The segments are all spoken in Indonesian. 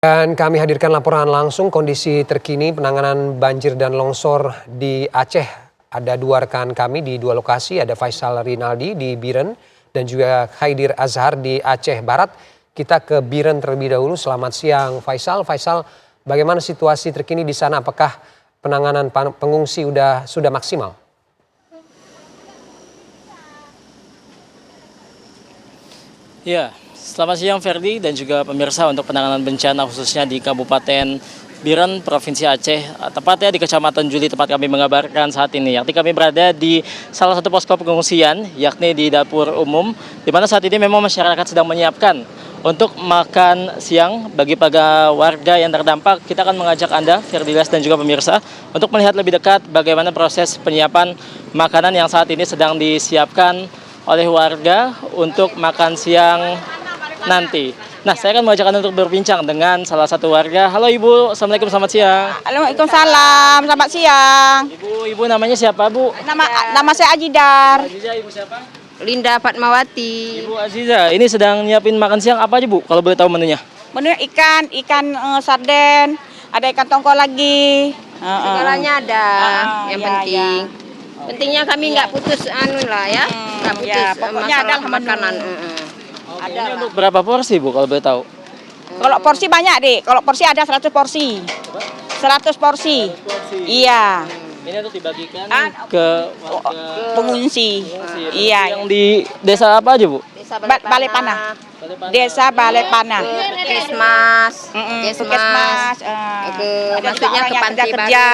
Dan kami hadirkan laporan langsung kondisi terkini penanganan banjir dan longsor di Aceh. Ada dua rekan kami di dua lokasi, ada Faisal Rinaldi di Biren dan juga Khaidir Azhar di Aceh Barat. Kita ke Biren terlebih dahulu. Selamat siang Faisal. Faisal, bagaimana situasi terkini di sana? Apakah penanganan pengungsi sudah maksimal? Ya, selamat siang Ferdi dan juga pemirsa. Untuk penanganan bencana khususnya di Kabupaten Biren, Provinsi Aceh, tepatnya di Kecamatan Juli tempat kami mengabarkan saat ini. Yakni kami berada di salah satu posko pengungsian, yakni di dapur umum, di mana saat ini memang masyarakat sedang menyiapkan untuk makan siang bagi para warga yang terdampak. Kita akan mengajak Anda, Ferdilas dan juga pemirsa, untuk melihat lebih dekat bagaimana proses penyiapan makanan yang saat ini sedang disiapkan oleh warga untuk makan siang nanti. Nah, saya akan mengajak Anda untuk berbincang dengan salah satu warga. Halo Ibu, Assalamualaikum, selamat siang. Waalaikumsalam, selamat siang. Ibu namanya siapa Bu? Nama saya Ajidar. Aziza, Ibu siapa? Linda Fatmawati. Ibu Aziza, ini sedang nyiapin makan siang apa aja Bu, kalau boleh tahu menunya? Menu ikan sarden, ada ikan tongkol lagi. Segalanya ada, yang iya, penting. iya. Pentingnya kami nggak putus ya, nggak putus ya, pokoknya ada masalah makanan. Ada. Ini untuk berapa porsi Bu, kalau boleh tahu? Kalau porsi banyak deh, kalau porsi ada 100 porsi. 100 porsi. Iya. Ini untuk dibagikan ke warga Pengungsi. Iya. Yang Iya. di desa apa aja Bu? Balai Panah. Desa Balai Panah. Puskesmas, Puskesmas. maksudnya ke panti baru kerja.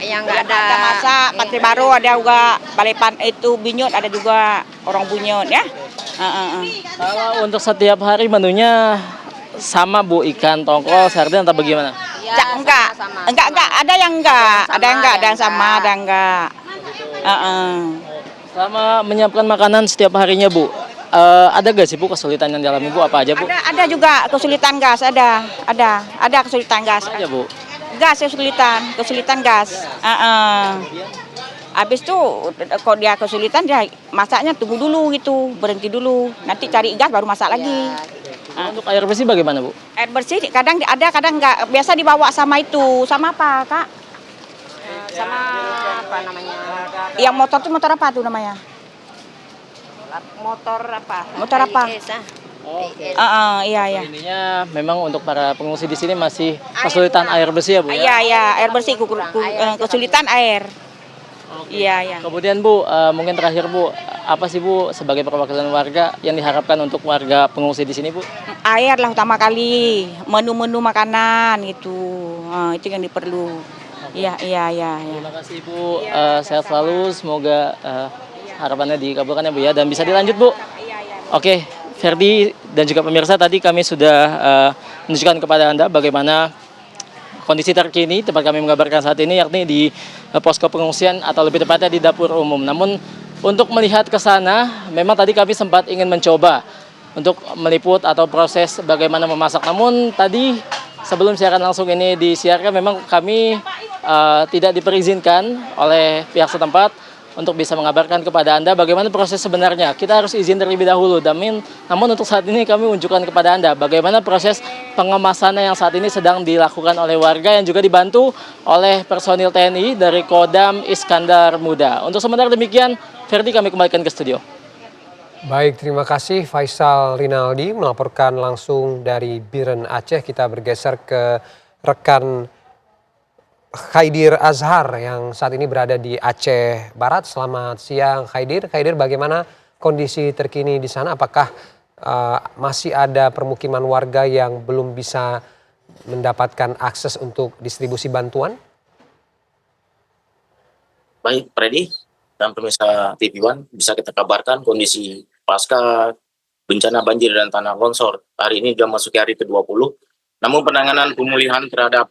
yang nggak ada. Ada masak, panti baru ada juga, Balai Panah itu Binyut ada juga, orang Binyut ya. Kalau untuk setiap hari menunya sama Bu, ikan tongkol, sarden atau bagaimana? Ya, Enggak, sama-sama. enggak, ada yang enggak, ada yang enggak, ada yang sama, ada yang enggak. Selama menyiapkan makanan setiap harinya Bu, ada gak sih Bu kesulitan yang dialami Bu, apa aja Bu? Ada juga kesulitan gas, ada kesulitan gas. Apa aja Bu? Gas kesulitan gas. Habis itu kalau dia kesulitan dia masaknya tunggu dulu gitu, berhenti dulu. Nanti cari gas baru masak lagi. Untuk air bersih bagaimana Bu? Air bersih kadang ada, kadang enggak. Biasa dibawa sama itu, sama apa Kak? Sama apa namanya? Yang motor tuh motor apa tuh namanya? Motor apa? Motor apa? IS, Oke. Iya. Intinya memang untuk para pengungsi di sini masih kesulitan air bersih ya Bu? Iya, air bersih, kesulitan air. Iya. Kemudian Bu, mungkin terakhir Bu, apa sih Bu sebagai perwakilan warga yang diharapkan untuk warga pengungsi di sini Bu? Air lah utama kali, menu-menu makanan gitu, itu yang diperlu. Iya. Terima kasih Bu, sehat selalu, semoga harapannya dikabulkan ya Bu ya, dan bisa dilanjut Bu. Oke, Ferdi dan juga pemirsa, tadi kami sudah menunjukkan kepada Anda bagaimana kondisi terkini tempat kami mengabarkan saat ini, yakni di posko pengungsian atau lebih tepatnya di dapur umum. Namun untuk melihat ke sana, memang tadi kami sempat ingin mencoba untuk meliput atau proses bagaimana memasak. Namun tadi sebelum siaran langsung ini disiarkan, memang kami tidak diperizinkan oleh pihak setempat untuk bisa mengabarkan kepada Anda bagaimana proses sebenarnya. Kita harus izin terlebih dahulu. Namun untuk saat ini kami unjukkan kepada Anda bagaimana proses pengemasannya yang saat ini sedang dilakukan oleh warga yang juga dibantu oleh personil TNI dari Kodam Iskandar Muda. Untuk sementara demikian, Ferdi, kami kembalikan ke studio. Baik, terima kasih Faisal Rinaldi melaporkan langsung dari Biren Aceh. Kita bergeser ke rekan Khaidir Azhar yang saat ini berada di Aceh Barat. Selamat siang Khaidir. Khaidir, bagaimana kondisi terkini di sana? Apakah masih ada permukiman warga yang belum bisa mendapatkan akses untuk distribusi bantuan? Baik, Freddy dan pemirsa TV One, bisa kita kabarkan kondisi pasca bencana banjir dan tanah longsor. Hari ini sudah memasuki hari ke-20, namun penanganan pemulihan terhadap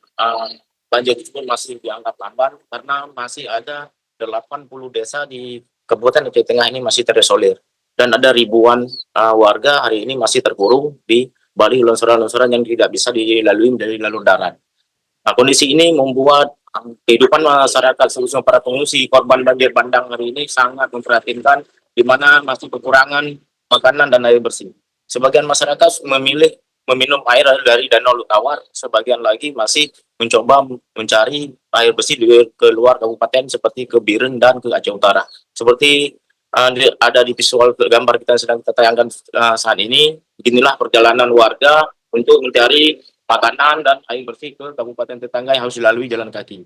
banjir tersebut masih dianggap lamban karena masih ada 80 desa di Kabupaten Aceh Tengah ini masih terisolir. Dan ada ribuan warga hari ini masih terkurung di balik longsoran-longsoran yang tidak bisa dilalui dari jalur darat. Nah, kondisi ini membuat kehidupan masyarakat, khususnya para pengungsi korban banjir bandang hari ini sangat memprihatinkan, di mana masih kekurangan makanan dan air bersih. Sebagian masyarakat memilih meminum air dari Danau Lutawar, sebagian lagi masih mencoba mencari air bersih ke luar kabupaten seperti ke Biren dan ke Aceh Utara. Seperti ada di visual gambar kita sedang kita tayangkan saat ini, beginilah perjalanan warga untuk mencari makanan dan air bersih ke kabupaten tetangga yang harus dilalui jalan kaki.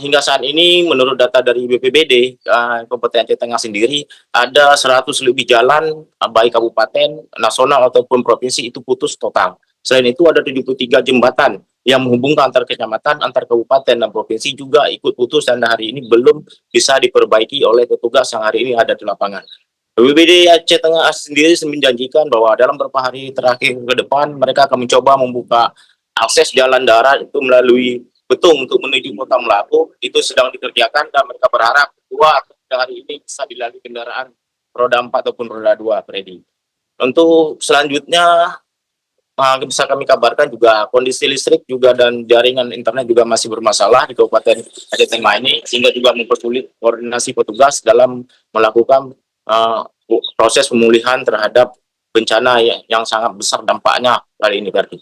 Hingga saat ini menurut data dari BPBD Kabupaten Aceh Tengah sendiri ada 100 lebih jalan baik kabupaten, nasional ataupun provinsi itu putus total. Selain itu ada 73 jembatan yang menghubungkan antar kecamatan, antar kabupaten dan provinsi juga ikut putus dan hari ini belum bisa diperbaiki oleh petugas yang hari ini ada di lapangan. BPBD Aceh Tengah sendiri menjanjikan bahwa dalam beberapa hari terakhir ke depan mereka akan mencoba membuka akses jalan darat itu melalui Betung untuk menuju Kota Melapu itu sedang dikerjakan dan mereka berharap hari ini bisa dilalui kendaraan roda 4 ataupun roda 2, Freddy. Untuk selanjutnya bisa kami kabarkan juga kondisi listrik juga dan jaringan internet juga masih bermasalah di Kabupaten Aceh Tengah ini sehingga juga mempersulit koordinasi petugas dalam melakukan proses pemulihan terhadap bencana yang sangat besar dampaknya kali ini, Ferdi.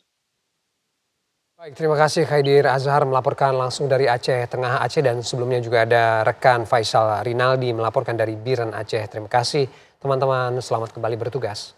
Baik, terima kasih Khaidir Azhar melaporkan langsung dari Aceh Tengah Aceh dan sebelumnya juga ada rekan Faisal Rinaldi melaporkan dari Biren Aceh. Terima kasih teman-teman, selamat kembali bertugas.